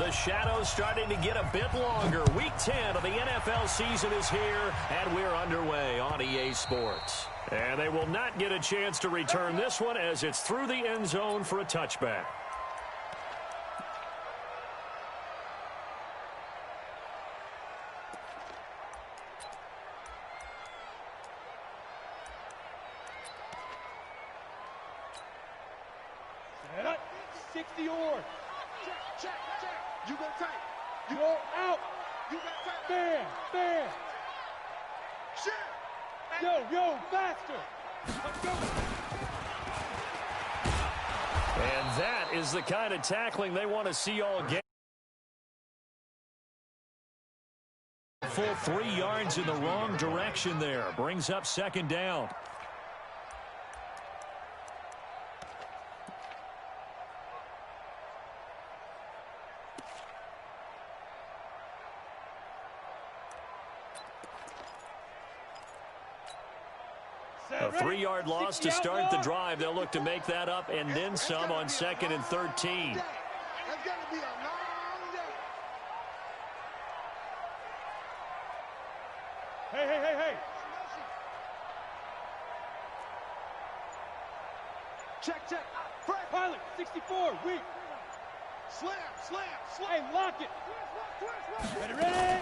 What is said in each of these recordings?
The shadow's starting to get a bit longer. Week 10 of the NFL season is here, and we're underway on EA Sports. And they will not get a chance to return this one as it's through the end zone for a touchback. You go tight. You go out. You got tight. Bam, bam. Shit. Yo, faster. Let's go. And that is the kind of tackling they want to see all game. Full 3 yards in the wrong direction there. Brings up second down. A 3-yard loss to start the drive. They'll look to make that up and then some on 2nd and 13. Hey. Check. Pilot, 64, weak. Slam. Hey, lock it. Ready.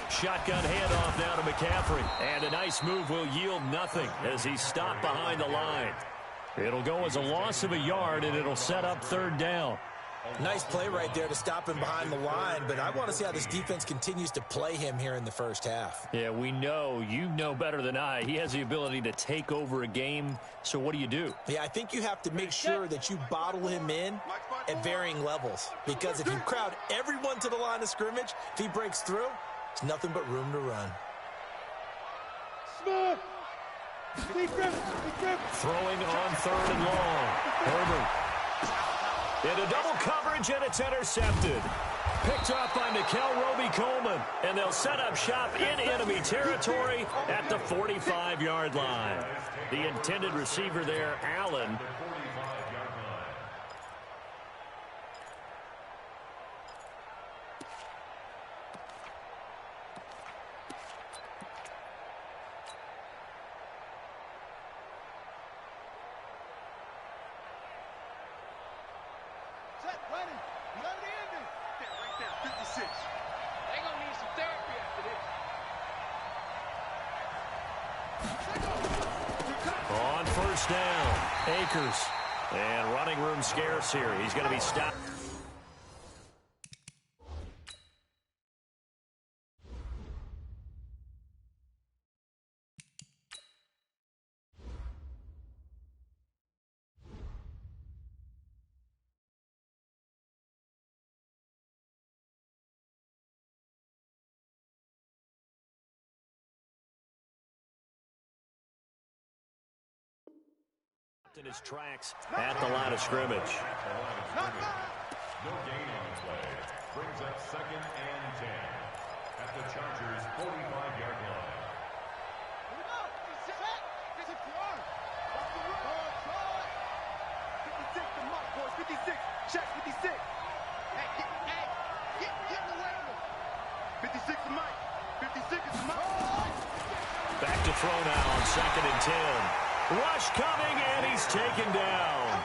Shotgun handoff now to McCaffrey. And a nice move will yield nothing as he's stopped behind the line. It'll go as a loss of a yard, and it'll set up 3rd down. Nice play right there to stop him behind the line, but I want to see how this defense continues to play him here in the first half. Yeah, we know. You know better than I. He has the ability to take over a game, so what do you do? Yeah, I think you have to make sure that you bottle him in at varying levels, because if you crowd everyone to the line of scrimmage, if he breaks through, it's nothing but room to run. Smith! Throwing on 3rd and long. Herbert. Into double coverage, and it's intercepted. Picked off by Nickel Roby-Coleman, and they'll set up shop in enemy territory at the 45-yard line. The intended receiver there, Allen. On 1st down, Akers. And running room scarce here. He's going to be stopped. In his tracks at the line of scrimmage. No gain on the play. Brings up 2nd and 10 at the Chargers' 45-yard line. 56, check 56. Hey, get in the way. 56 is Mike. 56 is Mike. Back to throw now on 2nd and 10. Rush coming, and he's taken down.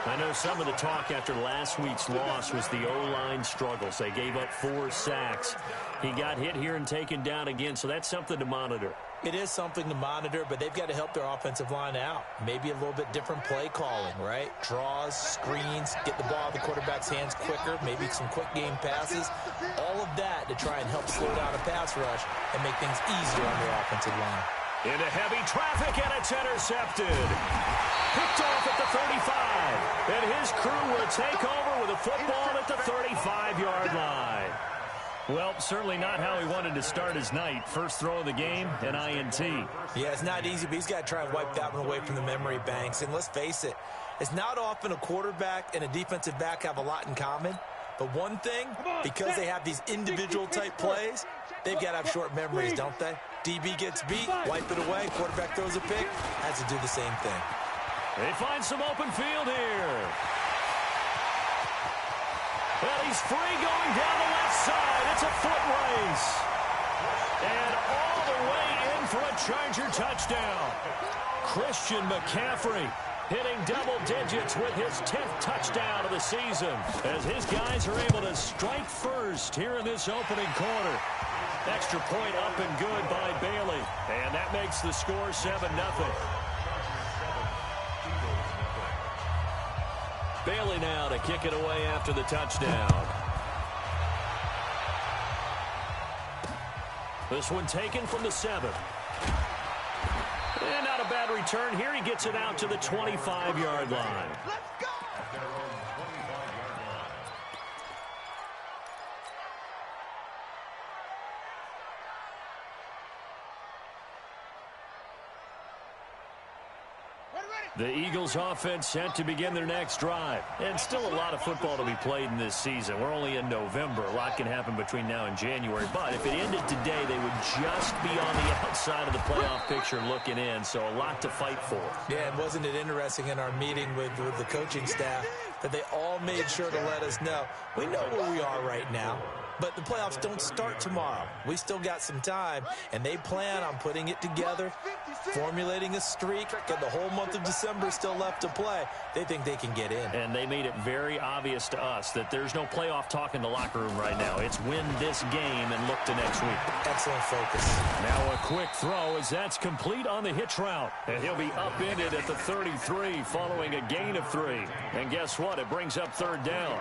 I know some of the talk after last week's loss was the O-line struggles. They gave up 4 sacks. He got hit here and taken down again, so that's something to monitor. It is something to monitor, but they've got to help their offensive line out. Maybe a little bit different play calling, right? Draws, screens, get the ball in the quarterback's hands quicker, maybe some quick game passes. All of that to try and help slow down a pass rush and make things easier on their offensive line. Into heavy traffic, and it's intercepted. Picked off at the 35. And his crew will take over with a football at the 35-yard line. Well, certainly not how he wanted to start his night. First throw of the game, an INT. Yeah, it's not easy, but he's got to try and wipe that one away from the memory banks. And let's face it, it's not often a quarterback and a defensive back have a lot in common. But one thing, because they have these individual type plays, they've got to have short memories, don't they? DB gets beat, wipe it away, quarterback throws a pick, has to do the same thing. They find some open field here. And He's free going down the left side. It's a foot race. And all the way in for a Charger touchdown. Christian McCaffrey hitting double digits with his 10th touchdown of the season as his guys are able to strike first here in this opening quarter. Extra point up and good by Bailey. And that makes the score 7-0. Bailey now to kick it away after the touchdown. This one taken from the 7. And not a bad return here. He gets it out to the 25-yard line. Let's go! The Eagles offense set to begin their next drive. And still a lot of football to be played in this season. We're only in November. A lot can happen between now and January. But if it ended today, they would just be on the outside of the playoff picture looking in. So a lot to fight for. Yeah, and wasn't it interesting in our meeting with the coaching staff that they all made sure to let us know, we know where we are right now. But the playoffs don't start tomorrow. We still got some time, and they plan on putting it together, formulating a streak, and the whole month of December still left to play. They think they can get in. And they made it very obvious to us that there's no playoff talk in the locker room right now. It's win this game and look to next week. Excellent focus. Now a quick throw as that's complete on the hitch route. And he'll be upended at the 33 following a gain of 3. And guess what? It brings up 3rd down.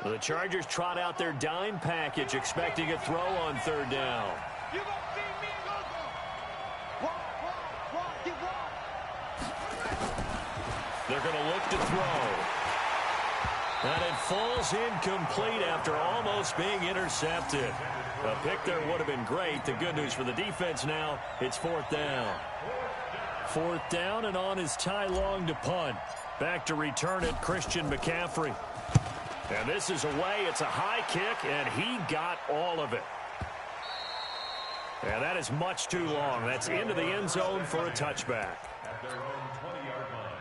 The Chargers trot out their dime package, expecting a throw on 3rd down. You gonna see me and go. Get They're going to look to throw. And it falls incomplete after almost being intercepted. A pick there would have been great. The good news for the defense now, it's 4th down. 4th down, and on is Ty Long to punt. Back to return it, Christian McCaffrey. And this is away. It's a high kick, and he got all of it. And that is much too long. That's into the end zone for a touchback. At their own 20-yard line.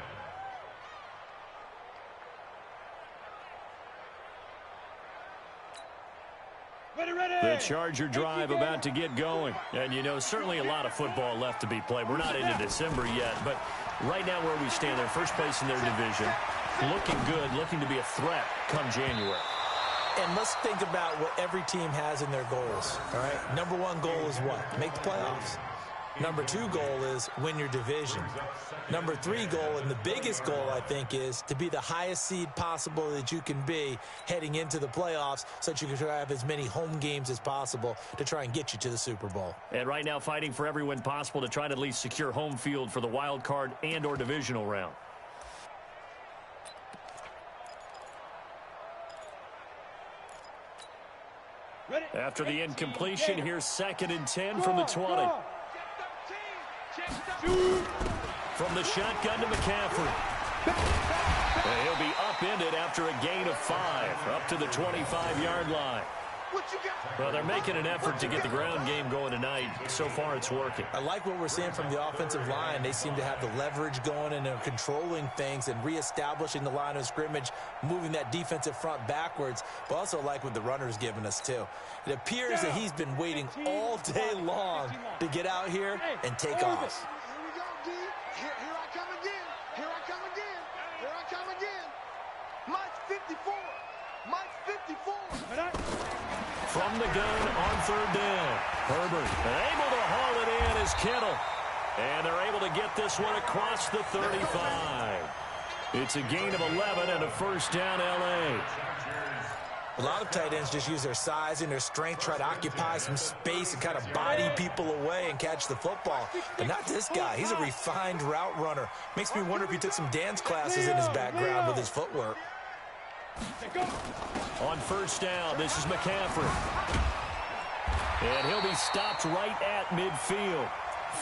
The Charger drive about to get going. And, you know, certainly a lot of football left to be played. We're not into December yet, but right now where we stand, they're first place in their division. Looking good, looking to be a threat come January. And let's think about what every team has in their goals, all right? Number 1 goal is what? Make the playoffs. Number 2 goal is win your division. Number 3 goal, and the biggest goal, I think, is to be the highest seed possible that you can be heading into the playoffs so that you can have as many home games as possible to try and get you to the Super Bowl. And right now fighting for every win possible to try to at least secure home field for the wild card and or divisional round. After the incompletion, here's 2nd and 10 from the 20. From the shotgun to McCaffrey. And he'll be upended after a gain of 5, up to the 25-yard line. Well, they're making an effort to get the ground game going tonight. So far, it's working. I like what we're seeing from the offensive line. They seem to have the leverage going, and they're controlling things and reestablishing the line of scrimmage, moving that defensive front backwards, but also like what the runner's giving us, too. It appears that he's been waiting all day long to get out here and take off. Here we go, D. Here I come again. Here I come again. Here I come again. Mike's 54. Mike's 54. From the gun on 3rd down. Herbert able to haul it in as Kittle. And they're able to get this one across the 35. It's a gain of 11 and a 1st down L.A. A lot of tight ends just use their size and their strength, try to occupy some space and kind of body people away and catch the football. But not this guy. He's a refined route runner. Makes me wonder if he took some dance classes in his background with his footwork. On 1st down, this is McCaffrey. And he'll be stopped right at midfield.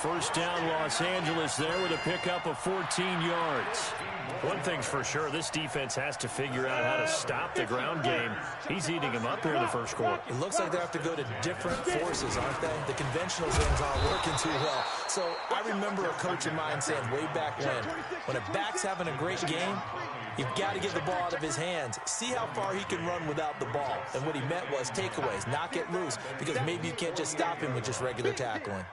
First down, Los Angeles there with a pickup of 14 yards. One thing's for sure, this defense has to figure out how to stop the ground game. He's eating him up here in the first quarter. It looks like they have to go to different forces, aren't they? The conventional things aren't working too well. So I remember a coach of mine saying way back when a back's having a great game, you've got to get the ball out of his hands. See how far he can run without the ball. And what he meant was takeaways, knock it loose, because maybe you can't just stop him with just regular tackling.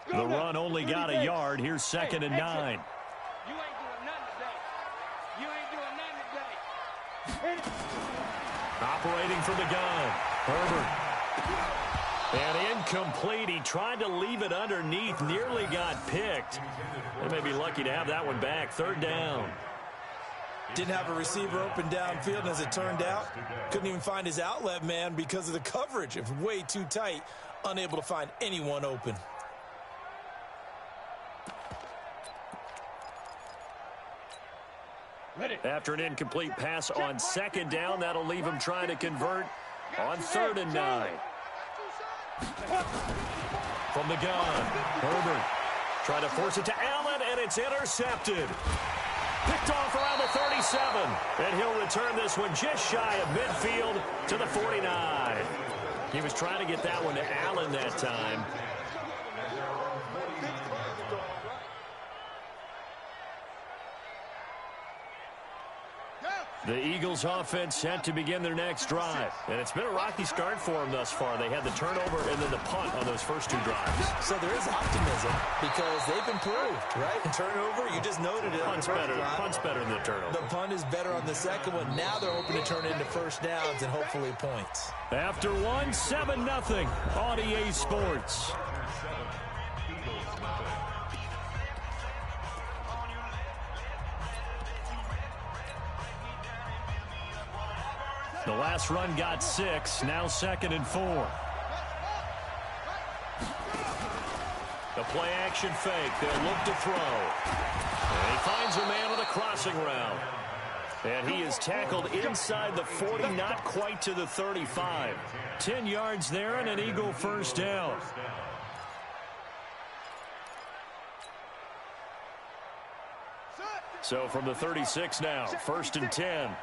The run only got a yard. Here's 2nd and 9. You ain't doing nothing today. You ain't doing nothing today. Operating from the gun, Herbert. And incomplete. He tried to leave it underneath, nearly got picked. They may be lucky to have that one back. 3rd down. Didn't have a receiver open downfield, and as it turned out, couldn't even find his outlet man because of the coverage. It was way too tight, unable to find anyone open. After an incomplete pass on 2nd down, that'll leave him trying to convert on 3rd and 9. From the gun, Herbert trying to force it to Allen, and it's intercepted. Picked off around the 37, and he'll return this one just shy of midfield to the 49. He was trying to get that one to Allen that time. The Eagles offense set to begin their next drive. And it's been a rocky start for them thus far. They had the turnover and then the punt on those first 2 drives. So there is optimism because they've improved, right? And turnover, you just noted it. Punt's better than the turnover. The punt is better on the second one. Now they're hoping to turn it into first downs and hopefully points. After 7-0 on EA Sports. The last run got 6, now 2nd and 4. The play action fake, they'll look to throw. And he finds a man on the crossing route. And he is tackled inside the 40, not quite to the 35. 10 yards there and an Eagle first down. So from the 36 now, 1st and 10.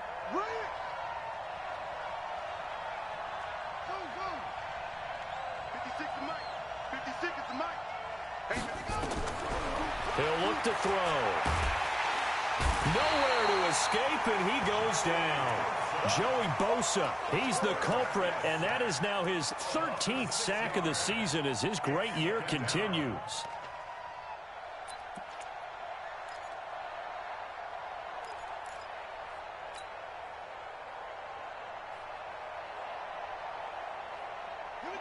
He'll look to throw. Nowhere to escape, and he goes down. Joey Bosa, he's the culprit, and that is now his 13th sack of the season as his great year continues.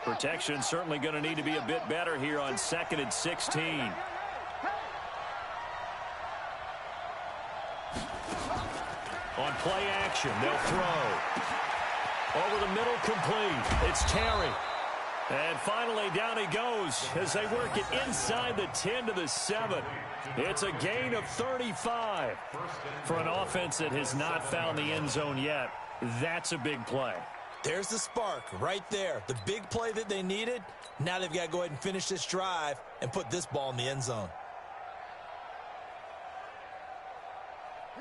Protection certainly going to need to be a bit better here on 2nd and 16. On play action, they'll throw. Over the middle, complete. It's Terry. And finally, down he goes as they work it inside the 10 to the 7. It's a gain of 35. For an offense that has not found the end zone yet, that's a big play. There's the spark right there. The big play that they needed. Now they've got to go ahead and finish this drive and put this ball in the end zone.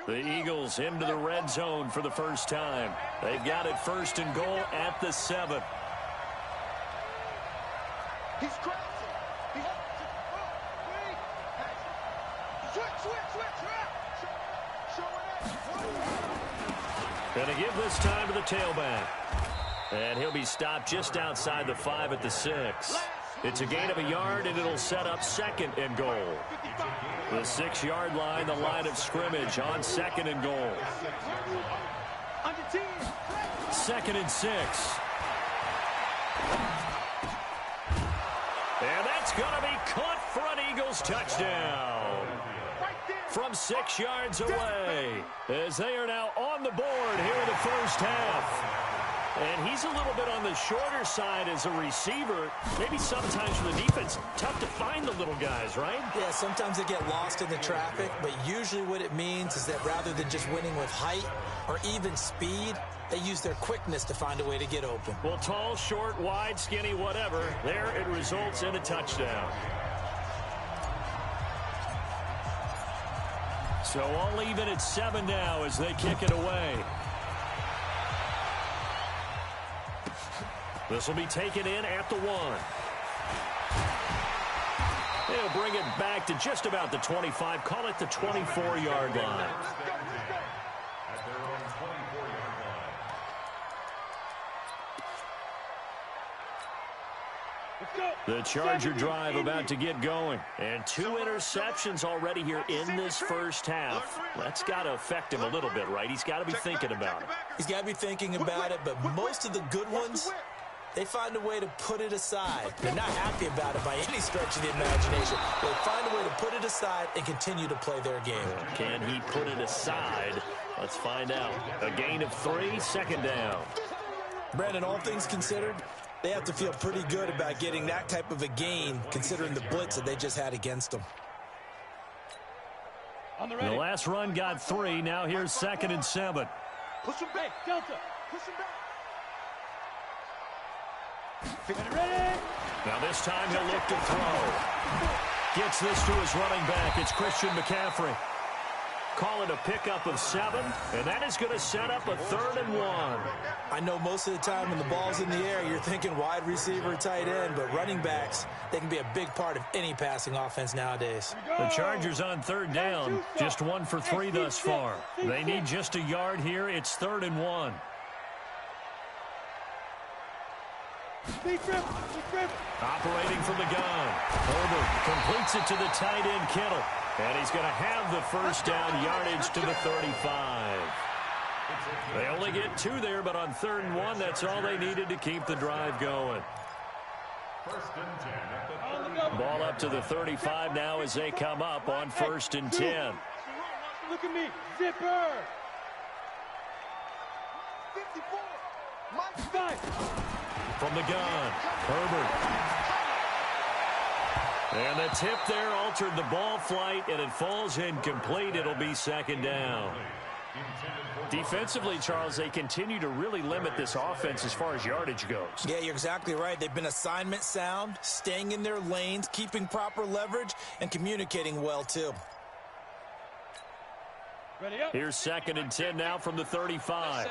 The Eagles into the red zone for the first time. They've got it 1st and goal at the 7. He's crazy. Going to give this time to the tailback. And he'll be stopped just outside the 5 at the 6. It's a gain of a yard, and it'll set up 2nd and goal. The 6-yard line, the line of scrimmage on 2nd and goal. 2nd and 6. And that's going to be caught for an Eagles touchdown. From 6 yards away, as they are now on the board here in the first half. And he's a little bit on the shorter side as a receiver. Maybe sometimes for the defense, tough to find the little guys, right? Yeah, sometimes they get lost in the traffic, but usually what it means is that rather than just winning with height or even speed, they use their quickness to find a way to get open. Well, tall, short, wide, skinny, whatever, there it results in a touchdown. So all even at 7 now as they kick it away. This will be taken in at the 1. They'll bring it back to just about the 25. Call it the 24-yard line. At their own 24-yard line. The Charger drive about to get going. And 2 interceptions already here in this first half. That's got to affect him a little bit, right? He's got to be thinking about it. He's got to be thinking about it, but most of the good ones, they find a way to put it aside. They're not happy about it by any stretch of the imagination. They find a way to put it aside and continue to play their game. Can he put it aside? Let's find out. A gain of 3, second down. Brandon, all things considered, they have to feel pretty good about getting that type of a gain considering the blitz that they just had against them. The last run got 3. Now here's 2nd and 7. Push him back, Delta. Push him back. Ready? Now this time he'll look to throw. Gets this to his running back. It's Christian McCaffrey. Call it a pickup of 7, and that is going to set up a 3rd and 1. I know most of the time when the ball's in the air, you're thinking wide receiver, tight end, but running backs, they can be a big part of any passing offense nowadays. The Chargers on 3rd down, just 1 for 3 thus far. They need just a yard here. It's 3rd and 1. Operating from the gun. Herbert completes it to the tight end, Kittle. And he's going to have the first down, yardage to the 35. They only get 2 there, but on 3rd and 1, that's all they needed to keep the drive going. Ball up to the 35 now as they come up on 1st and 10. Look at me, zipper. 54. From the gun, Herbert. And the tip there altered the ball flight, and it falls incomplete. It'll be 2nd down. Defensively, Charles, they continue to really limit this offense as far as yardage goes. Yeah, you're exactly right. They've been assignment sound, staying in their lanes, keeping proper leverage, and communicating well, too. Here's 2nd and 10 now from the 35.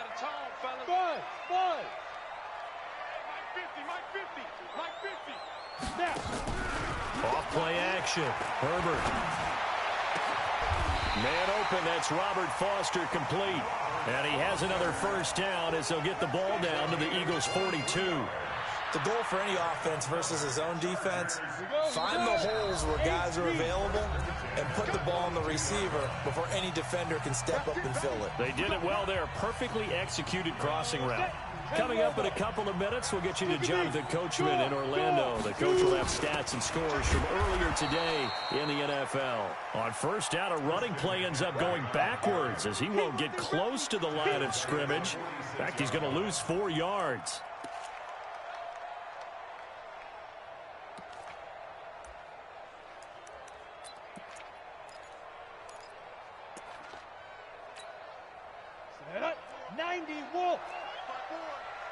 Off play action. Herbert. Man open. That's Robert Foster complete. And he has another first down as they'll get the ball down to the Eagles' 42. The goal for any offense versus his own defense, find the holes where guys are available and put the ball on the receiver before any defender can step up and fill it. They did it well there. Perfectly executed crossing route. Coming up in a couple of minutes, we'll get you to Jonathan Coachman in Orlando. The coach will have stats and scores from earlier today in the NFL. On 1st down, a running play ends up going backwards as he won't get close to the line of scrimmage. In fact, he's going to lose 4 yards.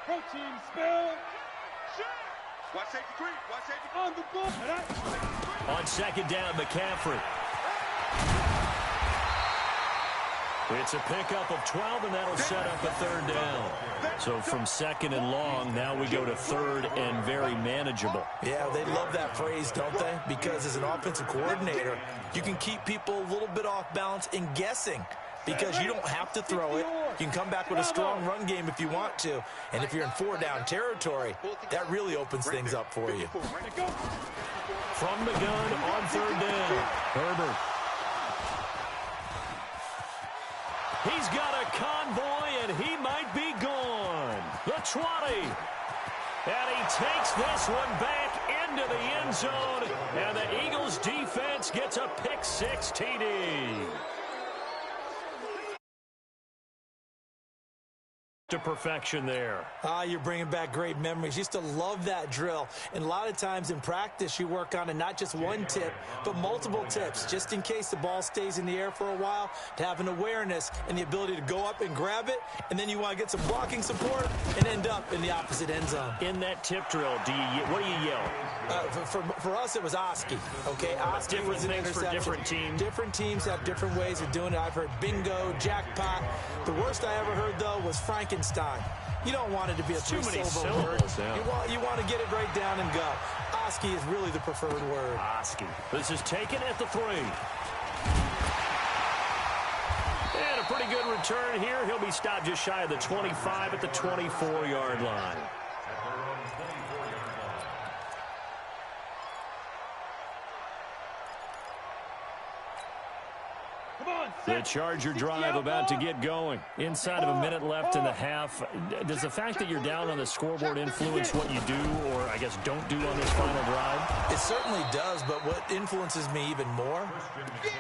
Protein spill. Watch safety creep. Watch safety on the ball. On 2nd down, McCaffrey. It's a pickup of 12, and that'll set up a 3rd down. So from 2nd and long, now we go to 3rd and very manageable. Yeah, they love that phrase, don't they? Because as an offensive coordinator, you can keep people a little bit off balance in guessing. Because you don't have to throw it. You can come back with a strong run game if you want to. And if you're in 4-down territory, that really opens things up for you. From the gun on 3rd down, Herbert. He's got a convoy, and he might be gone. The 20. And he takes this one back into the end zone. And the Eagles defense gets a pick-6 TD. to perfection there. You're bringing back great memories. Used to love that drill. And a lot of times in practice, you work on it, not just one tip, but multiple tips, just in case the ball stays in the air for a while, to have an awareness and the ability to go up and grab it, and then you want to get some blocking support and end up in the opposite end zone. In that tip drill, what do you yell? For us, it was Oski. Okay, Oski was an interception. For different teams. Different teams have different ways of doing it. I've heard bingo, jackpot. The worst I ever heard, though, was Frankenstein. You don't want it to be a three-syllable word. Yeah. You want to get it right down and go. Oski is really the preferred word. Oski. This is taken at the 3. And a pretty good return here. He'll be stopped just shy of the 25 at the 24-yard line. The Charger drive about to get going. Inside of a minute left in the half. Does the fact that you're down on the scoreboard influence what you do or, I guess, don't do on this final drive? It certainly does, but what influences me even more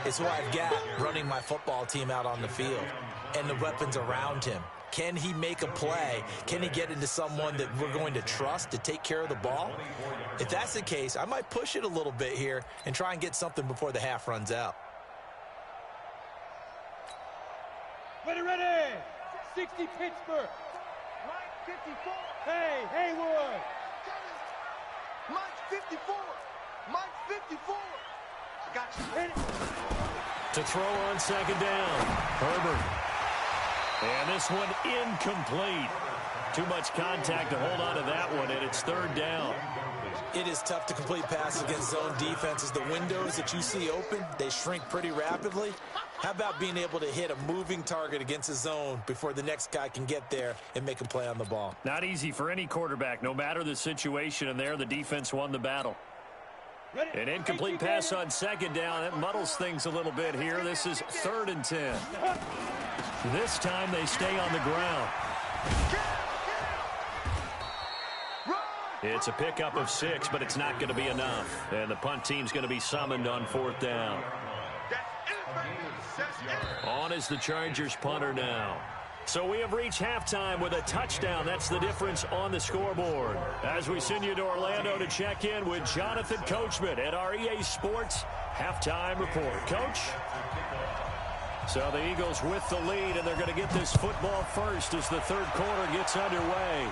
is who I've got running my football team out on the field and the weapons around him. Can he make a play? Can he get into someone that we're going to trust to take care of the ball? If that's the case, I might push it a little bit here and try and get something before the half runs out. Ready! 60 Pittsburgh. Mike 54. Hey, Haywood. Mike 54. Mike 54. I got you. To throw on second down. Herbert. And this one incomplete. Too much contact to hold on to that one, and it's third down. It is tough to complete passes against zone defenses. The windows that you see open, they shrink pretty rapidly. How about being able to hit a moving target against a zone before the next guy can get there and make a play on the ball? Not easy for any quarterback, no matter the situation, and there the defense won the battle. An incomplete pass on second down. That muddles things a little bit here. This is 3rd and 10. This time they stay on the ground. It's a pickup of 6, but it's not going to be enough. And the punt team's going to be summoned on 4th down. On is the Chargers punter now. So we have reached halftime with a touchdown. That's the difference on the scoreboard. As we send you to Orlando to check in with Jonathan Coachman at our EA Sports Halftime Report. Coach? So the Eagles with the lead, and they're going to get this football first as the third quarter gets underway.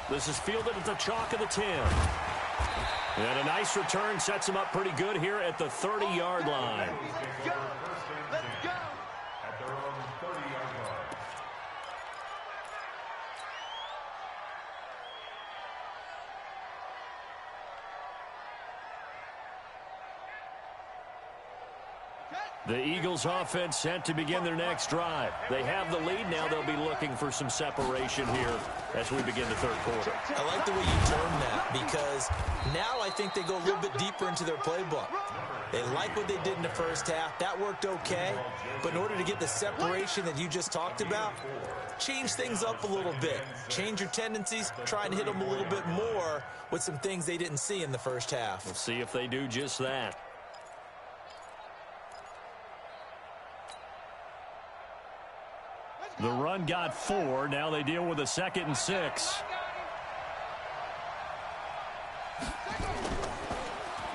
This is fielded at the chalk of the 10. And a nice return sets them up pretty good here at the 30-yard line. Let's go. At their own 30-yard line. The Eagles offense set to begin their next drive. They have the lead now. They'll be looking for some separation here as we begin the third quarter. I like the way you term that because now I think they go a little bit deeper into their playbook. They like what they did in the first half. That worked okay. But in order to get the separation that you just talked about, change things up a little bit. Change your tendencies. Try and hit them a little bit more with some things they didn't see in the first half. We'll see if they do just that. The run got 4. Now they deal with a 2nd and 6.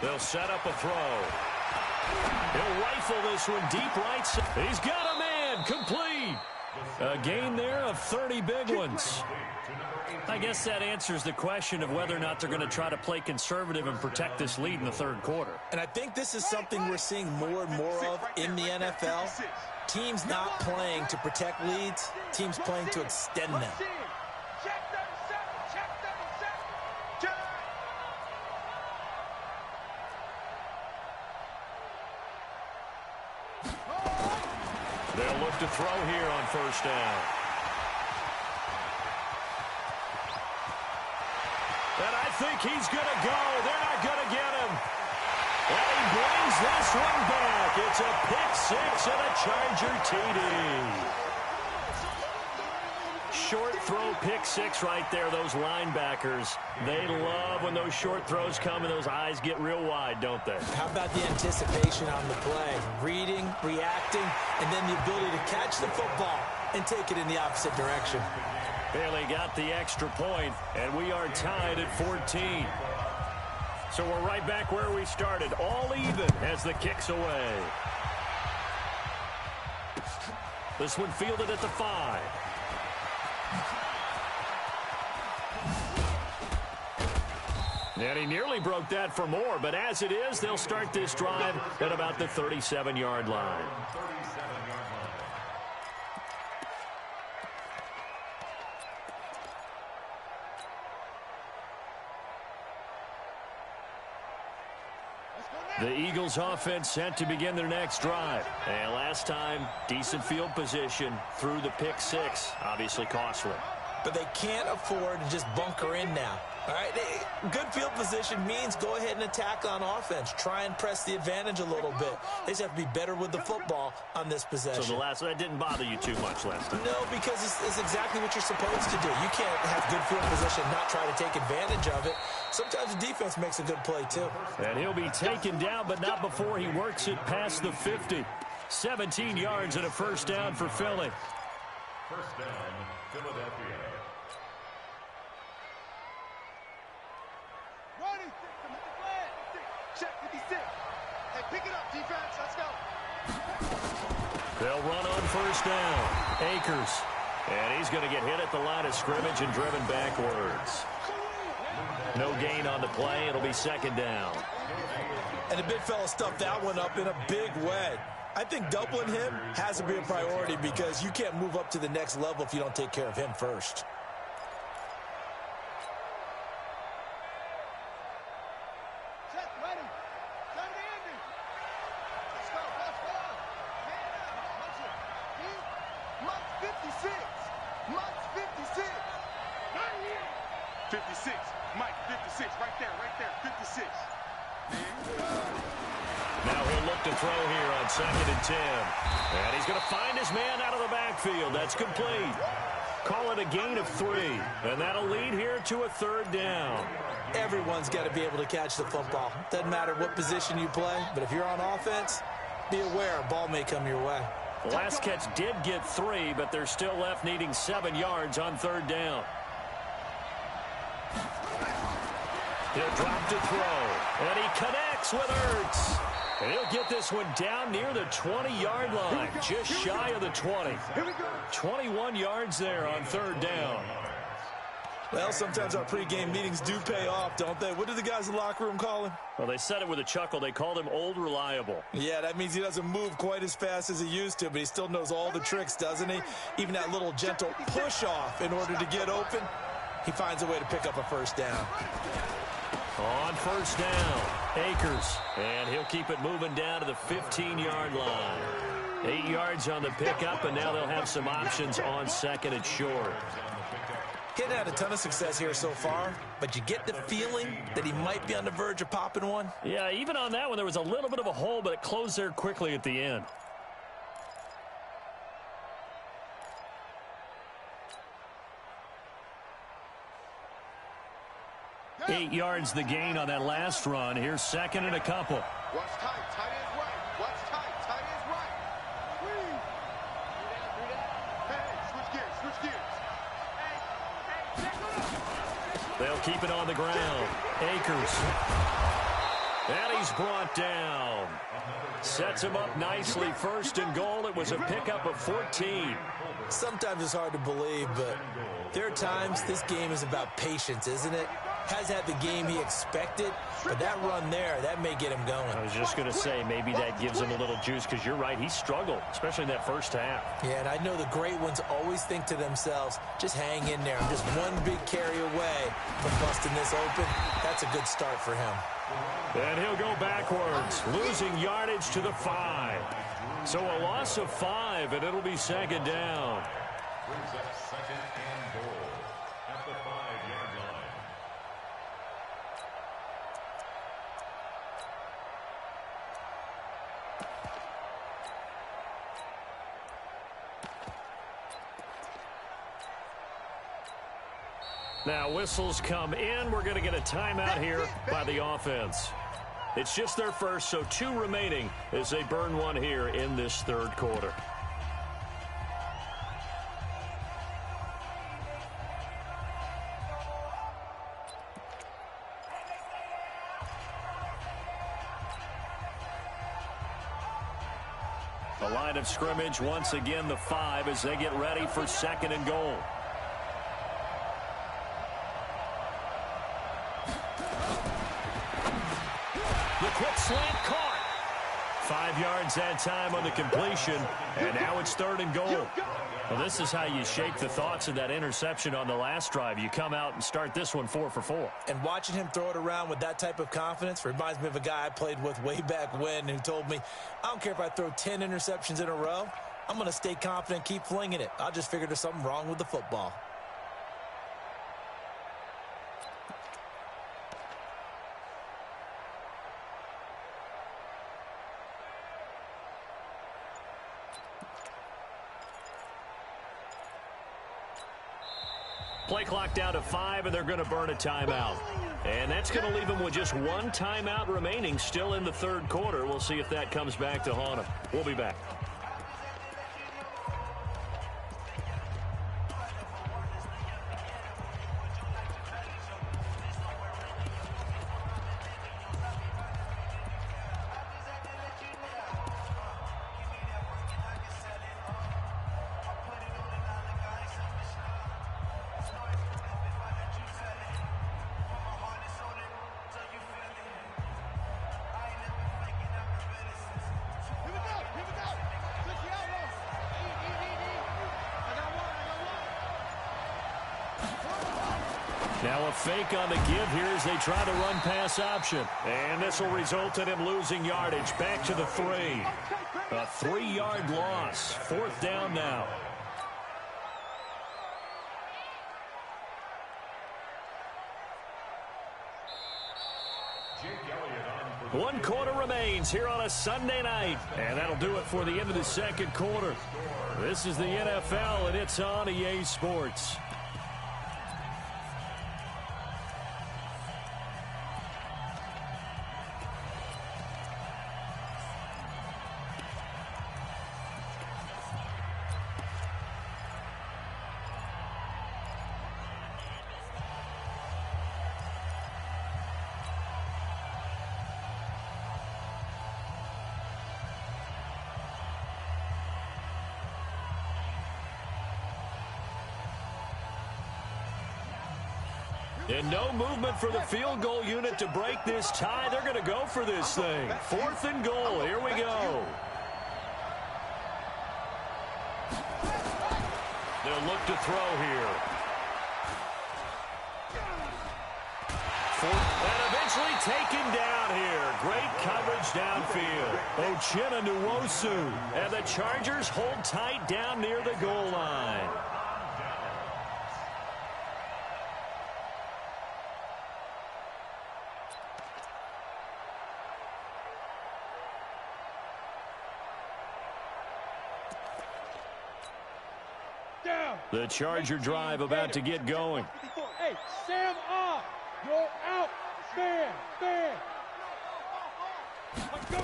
They'll set up a throw. He'll rifle this one deep right side. He's got a man. Complete. A gain there of 30 big ones. I guess that answers the question of whether or not they're going to try to play conservative and protect this lead in the third quarter. And I think this is something we're seeing more and more of in the NFL. Teams not playing to protect leads, teams playing to extend them. They'll look to throw here on first down. And I think he's going to go. They're not going to get him. And he brings this one back. It's a pick 6 and a Charger TD. Short throw, pick 6 right there. Those linebackers, they love when those short throws come and those eyes get real wide, don't they? How about the anticipation on the play? Reading, reacting, and then the ability to catch the football, and take it in the opposite direction. Bailey got the extra point, and we are tied at 14. So we're right back where we started, all even as the kick's away. This one fielded at the 5. And he nearly broke that for more, but as it is, they'll start this drive at about the 37-yard line. The Eagles offense set to begin their next drive. And last time, decent field position through the pick 6. Obviously costly. But they can't afford to just bunker in now. All right, good field position means go ahead and attack on offense. Try and press the advantage a little bit. They just have to be better with the football on this possession. So that didn't bother you too much last time? No, because it's exactly what you're supposed to do. You can't have good field position and not try to take advantage of it. Sometimes the defense makes a good play, too. And he'll be taken down, but not before he works it past the 50. 17 yards and a first down for Philly. First down, Philadelphia. Check 56. Hey, pick it up, defense. Let's go. They'll run on first down. Akers. And he's going to get hit at the line of scrimmage and driven backwards. No gain on the play. It'll be second down. And the big fella stuffed that one up in a big way. I think doubling him has to be a priority because you can't move up to the next level if you don't take care of him first. Second and 10. And he's going to find his man out of the backfield. That's complete. Call it a gain of 3. And that'll lead here to a third down. Everyone's got to be able to catch the football. Doesn't matter what position you play, but if you're on offense, be aware a ball may come your way. The last catch did get 3, but they're still left needing 7 yards on third down. He'll drop to throw. And he connects with Ertz. And he'll get this one down near the 20-yard line, just shy of the 20. 21 yards there on third down. Well, sometimes our pregame meetings do pay off, don't they? What do the guys in the locker room call him? Well, they said it with a chuckle. They called him Old Reliable. Yeah, that means he doesn't move quite as fast as he used to, but he still knows all the tricks, doesn't he? Even that little gentle push-off in order to get open, he finds a way to pick up a first down. On first down, Akers. And he'll keep it moving down to the 15-yard line. 8 yards on the pickup, and now they'll have some options on second and short. He hadn't had a ton of success here so far, but you get the feeling that he might be on the verge of popping one. Yeah, even on that one, there was a little bit of a hole, but it closed there quickly at the end. Yeah. 8 yards the gain on that last run. Here's second and a couple. Watch tight. Tight ends right. Watch tight. Tight ends right. Squeeze. Hey, switch gears. Switch gears. They'll keep it on the ground. Akers. And he's brought down. Sets him up nicely. First and goal. It was a pickup of 14. Sometimes it's hard to believe, but there are times this game is about patience, isn't it? Has had the game he expected, but that run there, that may get him going. I was just going to say, maybe that gives him a little juice, because you're right, he struggled, especially in that first half. Yeah, and I know the great ones always think to themselves, just hang in there. I'm just one big carry away from busting this open. That's a good start for him. And he'll go backwards, losing yardage to the 5. So a loss of 5, and it'll be second down. Brings up second and goal at the 5-yard line. Now whistles come in. We're going to get a timeout here by the offense. It's just their first, so 2 remaining as they burn one here in this third quarter. The line of scrimmage, once again, the 5 as they get ready for 2nd and goal. The quick slant caught. 5 yards that time on the completion, and now it's 3rd and goal. Well, this is how you shake the thoughts of that interception on the last drive. You come out and start this one 4 for 4. And watching him throw it around with that type of confidence reminds me of a guy I played with way back when who told me, I don't care if I throw 10 interceptions in a row. I'm going to stay confident, keep flinging it. I just figured there's something wrong with the football. Play clock down to 5, and they're going to burn a timeout. And that's going to leave them with just 1 timeout remaining still in the 3rd quarter. We'll see if that comes back to haunt them. We'll be back. Now a fake on the give here as they try to run pass option. And this will result in him losing yardage. Back to the 3. A 3-yard loss. 4th down now. One quarter remains here on a Sunday night. And that'll do it for the end of the 2nd quarter. This is the NFL, and it's on EA Sports. And no movement for the field goal unit to break this tie. They're going to go for this thing. 4th and goal. Here we go. They'll look to throw here. And eventually taken down here. Great coverage downfield. Uchenna Nwosu. And the Chargers hold tight down near the goal line. The Charger drive about to get going. Hey, Sam off. You're out. Stand. Let's go.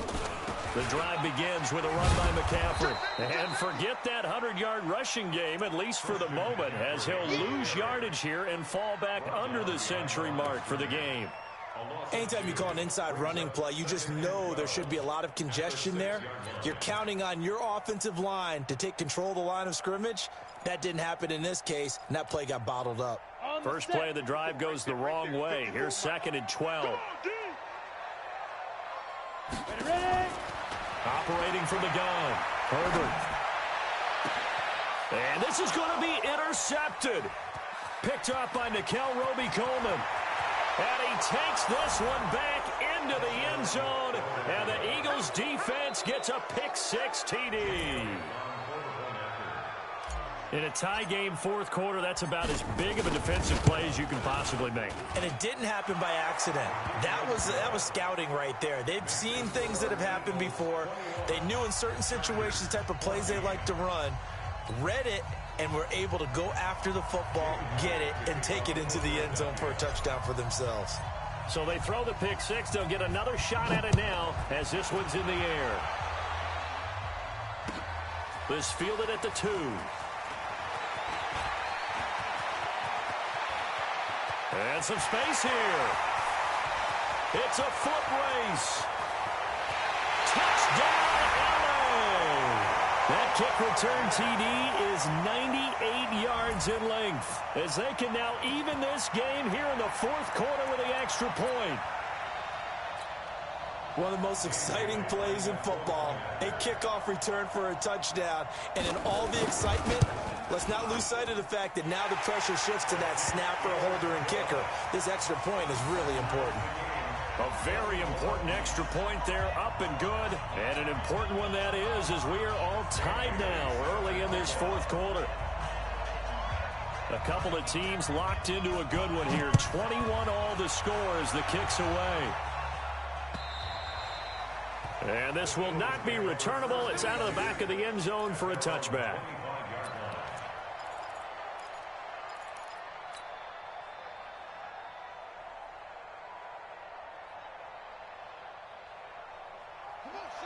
The drive begins with a run by McCaffrey. And forget that 100-yard rushing game, at least for the moment, as he'll lose yardage here and fall back under the century mark for the game. Anytime you call an inside running play, you just know there should be a lot of congestion there. You're counting on your offensive line to take control of the line of scrimmage. That didn't happen in this case, and that play got bottled up. First play of the drive goes the wrong way. Here's 2nd and 12. Ready? Operating from the gun, Herbert. And this is going to be intercepted. Picked up by Nickel Roby-Coleman. And he takes this one back into the end zone. And the Eagles defense gets a pick-6 TD. In a tie game, 4th quarter, that's about as big of a defensive play as you can possibly make. And it didn't happen by accident. That was scouting right there. They've seen things that have happened before. They knew in certain situations the type of plays they like to run, read it, and were able to go after the football, get it, and take it into the end zone for a touchdown for themselves. So they throw the pick-6. They'll get another shot at it now as this one's in the air. This fielded at the 2. And some space here. It's a foot race. Touchdown, LA! kick return TD is 98 yards in length, as they can now even this game here in the fourth quarter with the extra point. One of the most exciting plays in football, a kickoff return for a touchdown. And in all the excitement, let's not lose sight of the fact that now the pressure shifts to that snapper, holder, and kicker. This extra point is really important. A very important extra point there, up and good. And an important one that is, as we are all tied now early in this fourth quarter. A couple of teams locked into a good one here. 21 all the score as the kick's away. And this will not be returnable. It's out of the back of the end zone for a touchback.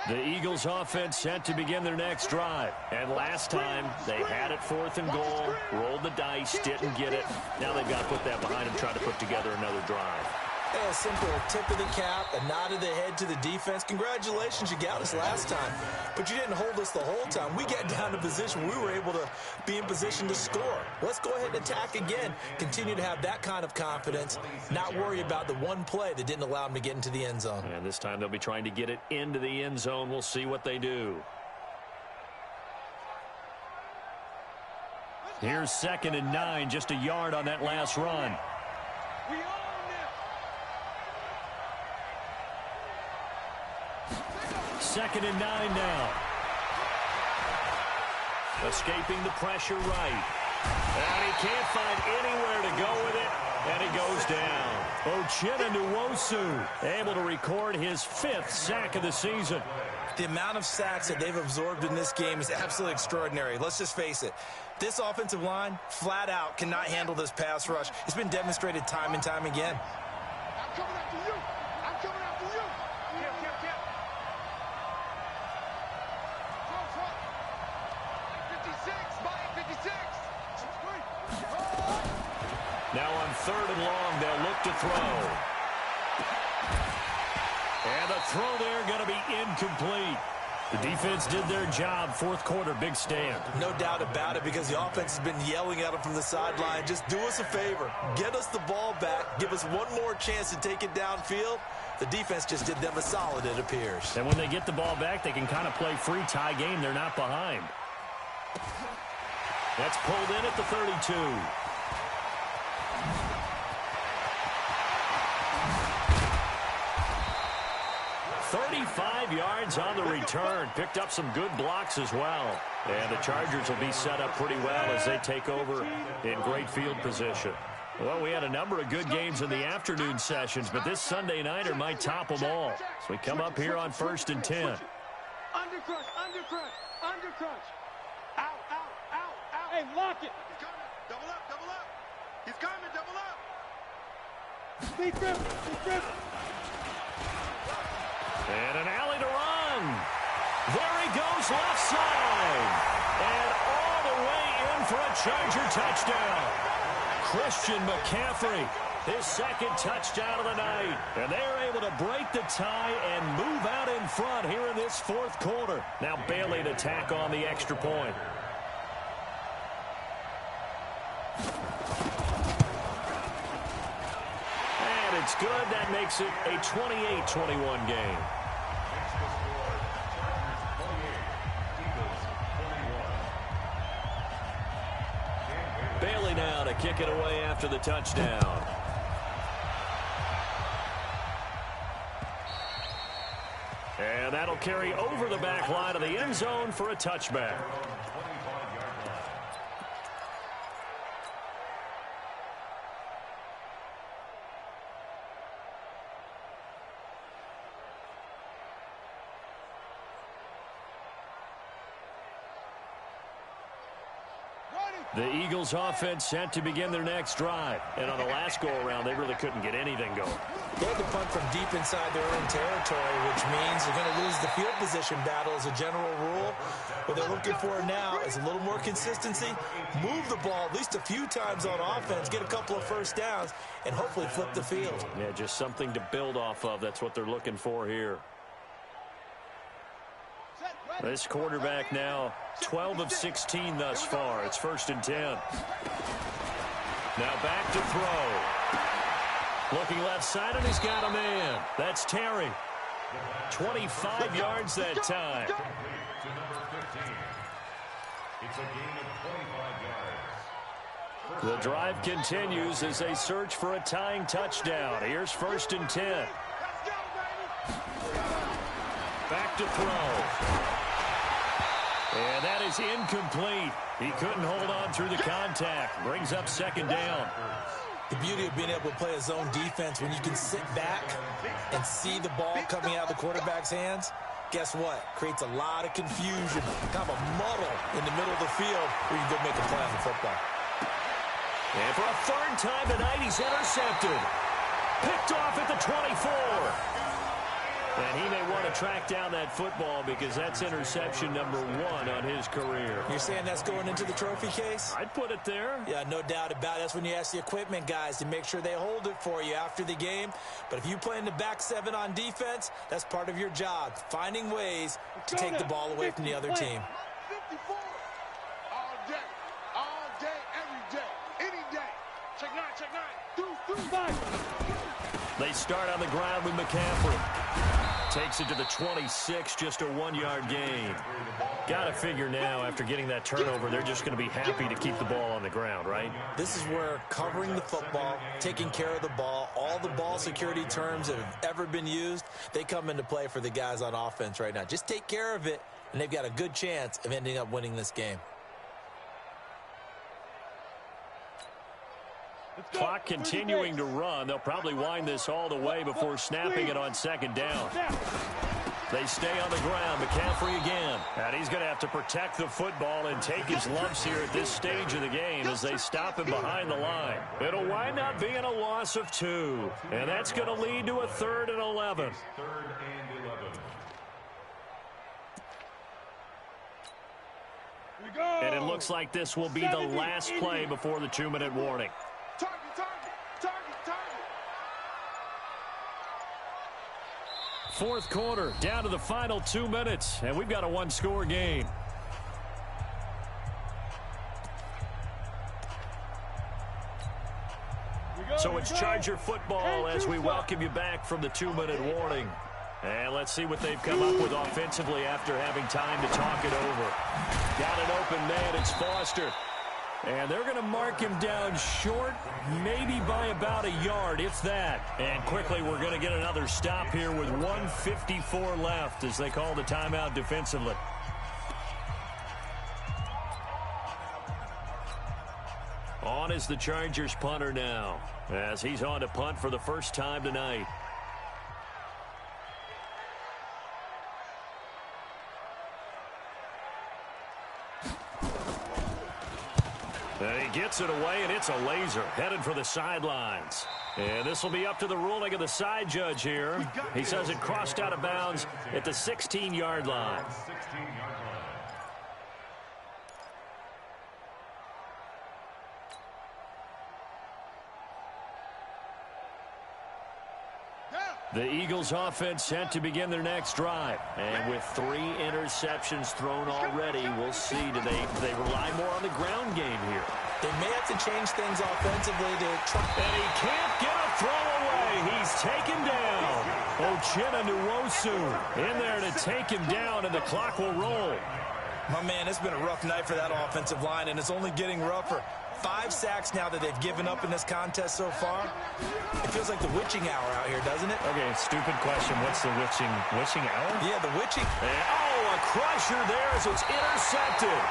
The Eagles offense set to begin their next drive. And last time, they had it 4th and goal, rolled the dice, didn't get it. Now they've got to put that behind them, try to put together another drive. A simple tip of the cap, a nod of the head to the defense. Congratulations, you got us last time. But you didn't hold us the whole time. We got down to position. We were able to be in position to score. Let's go ahead and attack again. Continue to have that kind of confidence. Not worry about the one play that didn't allow them to get into the end zone. And this time they'll be trying to get it into the end zone. We'll see what they do. Here's 2nd and 9, just a yard on that last run. 2nd and 9 now. Escaping the pressure right. And he can't find anywhere to go with it. And he goes down. Uchenna Nwosu able to record his 5th sack of the season. The amount of sacks that they've absorbed in this game is absolutely extraordinary. Let's just face it. This offensive line, flat out, cannot handle this pass rush. It's been demonstrated time and time again. I'm coming after you. I'm coming after you. Cap. 56. Now on 3rd and long, they'll look to throw. And the throw there going to be incomplete. The defense did their job. 4th quarter, big stand. No doubt about it, because the offense has been yelling at them from the sideline. Just do us a favor. Get us the ball back. Give us one more chance to take it downfield. The defense just did them a solid, it appears. And when they get the ball back, they can kind of play free tie game. They're not behind. That's pulled in at the 32. "35 yards on the return." Picked up some good blocks as well. And the Chargers will be set up pretty well as they take over in great field position. Well, we had a number of good games in the afternoon sessions, but this Sunday nighter might top them all. So we come up here on 1st and 10. Undercrunch. Out. Hey, lock it. He's coming. Double up. He's coming. Double up. Speed grip. And an alley to run. There he goes, left side. And all the way in for a Charger touchdown. Christian McCaffrey, his 2nd touchdown of the night. And they're able to break the tie and move out in front here in this 4th quarter. Now Bailey to tack on the extra point. And it's good. That makes it a 28-21 game. Bailey now to kick it away after the touchdown. And that'll carry over the back line of the end zone for a touchback. The Eagles offense set to begin their next drive. And on the last go-around, they really couldn't get anything going. They had to punt from deep inside their own territory, which means they're going to lose the field position battle as a general rule. What they're looking for now is a little more consistency, move the ball at least a few times on offense, get a couple of first downs, and hopefully flip the field. Yeah, just something to build off of. That's what they're looking for here. This quarterback now 12 of 16 thus far. It's 1st and 10. Now back to throw. Looking left side, and he's got a man. That's Terry. 25 yards that time. To number 15. It's a gain of 25 yards. The drive continues as they search for a tying touchdown. Here's 1st and 10. Back to throw. And that is incomplete. He couldn't hold on through the contact. Brings up 2nd down. The beauty of being able to play a zone defense when you can sit back and see the ball coming out of the quarterback's hands, guess what? Creates a lot of confusion, kind of a muddle in the middle of the field where you can go make a play on the football. And for a 3rd time tonight, he's intercepted. Picked off at the 24. And he may want to track down that football because that's interception number 1 on his career. You're saying that's going into the trophy case? I'd put it there. Yeah, no doubt about it. That's when you ask the equipment guys to make sure they hold it for you after the game. But if you play in the back 7 on defense, that's part of your job, finding ways to take the ball away from the other team. 54. All day, every day, any day. Check 9. 2, 5. They start on the ground with McCaffrey. Takes it to the 26, just a 1-yard gain. Got to figure now, after getting that turnover, they're just going to be happy to keep the ball on the ground, right? This is where covering the football, taking care of the ball, all the ball security terms that have ever been used, they come into play for the guys on offense right now. Just take care of it, and they've got a good chance of ending up winning this game. Clock continuing to run. They'll probably wind this all the way before snapping it on 2nd down. They stay on the ground. McCaffrey again. And he's going to have to protect the football and take his lumps here at this stage of the game as they stop him behind the line. It'll wind up being a loss of 2. And that's going to lead to a 3rd and 11. 3rd and 11. And it looks like this will be the last play before the 2-minute warning. Target. 4th quarter, down to the final 2 minutes, and we've got a 1-score game. So it's Charger football as we welcome you back from the 2-minute warning. And let's see what they've come up with offensively after having time to talk it over. Got an open man, it's Foster. And they're going to mark him down short, maybe by about a yard, if that. And quickly, we're going to get another stop here with 1:54 left as they call the timeout defensively. On is the Chargers punter now, as he's on to punt for the first time tonight. And he gets it away, and it's a laser headed for the sidelines. And this will be up to the ruling of the side judge here. He says it crossed out of bounds at the 16-yard line. 16-yard line. The Eagles offense set to begin their next drive. And with 3 interceptions thrown already, we'll see. Do they rely more on the ground game here? They may have to change things offensively to try. And he can't get a throw away. He's taken down. Ochena Nwosu in there to take him down, and the clock will roll. My man, it's been a rough night for that offensive line, and it's only getting rougher. 5 sacks now that they've given up in this contest so far. It feels like the witching hour out here, doesn't it? Okay, stupid question. What's the witching hour? Yeah, the witching. Oh, a crusher there as it's intercepted.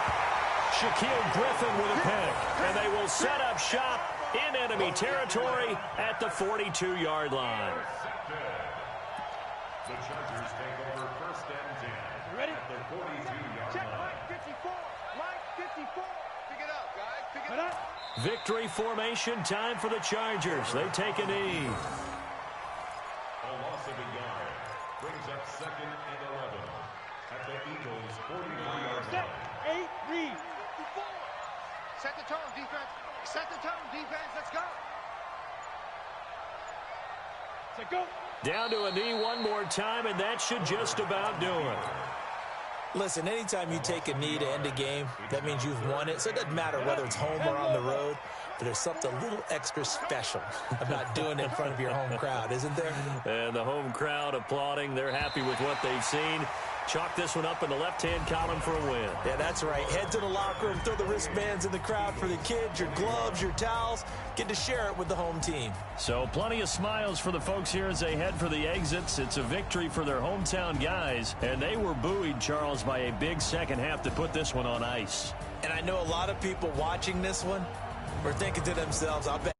Shaquille Griffin with a pick. And they will set up shop in enemy territory at the 42-yard line. The Chargers take over 1st and 10. Ready? At the 42-yard Check line. line 54. Line 54. Pick it up, guys. Pick it up. Victory formation time for the Chargers. They take a knee. A loss of a yard brings up 2nd and 11 at the Eagles' 44-yard Set. line. 8, read. 54. Set the tone, defense. Set the tone, defense. Let's go. Set, go. Down to a knee one more time, and that should just about do it. Listen, anytime you take a knee to end a game, that means you've won it. So it doesn't matter whether it's home or on the road, but there's something a little extra special about doing it in front of your home crowd, isn't there? And the home crowd applauding. They're happy with what they've seen. Chalk this one up in the left-hand column for a win. Yeah, that's right. Head to the locker room, throw the wristbands in the crowd for the kids, your gloves, your towels. Get to share it with the home team. So plenty of smiles for the folks here as they head for the exits. It's a victory for their hometown guys, and they were buoyed, Charles, by a big second half to put this one on ice. And I know a lot of people watching this one were thinking to themselves, I bet